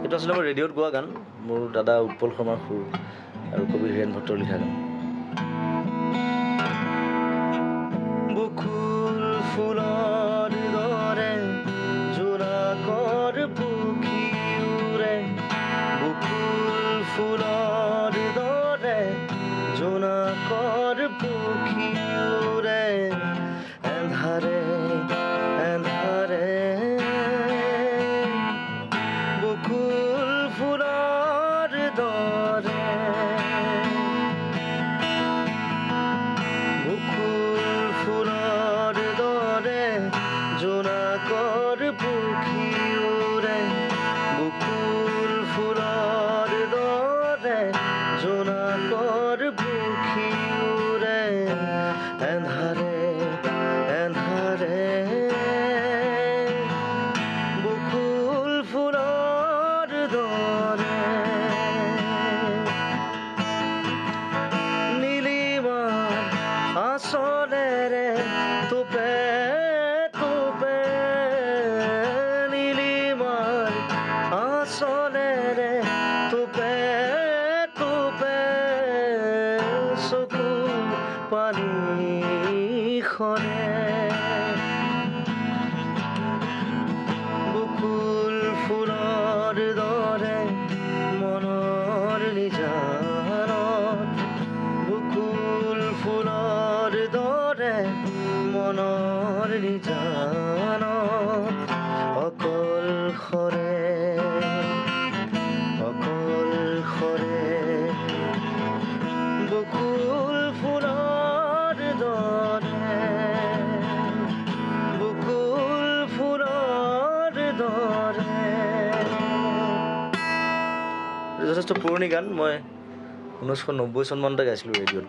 এইটো আচলতে মই ৰেডিঅ'ত গোৱা গান, মোৰ দাদা উৎপল শৰ্মাৰ সুৰ আৰু কবি হীৰেণ ভট্টৰ লিখা গান। বকুল ফুলৰ দৰে জোনাকৰ পখী উৰে, বকুল ফুলৰ দৰে জোনাকৰ পখী উৰে, এন্ধাৰে এন্ধাৰে বকুল ফুলৰ দৰে, বকুল ফুলৰ দৰে জোনাকৰ পখী উৰে, বকুল ফুলৰ দৰে জোনাকৰ পখী উৰে, এন্ধাৰে এন্ধাৰে বকুল ফুলৰ দৰে, নীলিমাৰ আঁচলেৰে তোপে তোপে, নীলিমাৰ আঁচলেৰে তোপে তোপে, চকু পানী সৰে, বকুল ফুলৰ দৰে মনৰ নিজানত, বকুল ফুলৰ দৰে মনৰ নিজানত, অকল সৰে অকল সৰে, বকুল ফুলৰ দৰে, বকুল ফুলৰ দৰে। যথেষ্ট পুৰণি গান, মই 1990 চনমানতে গাইছিলোঁ ৰেডিঅ'ত।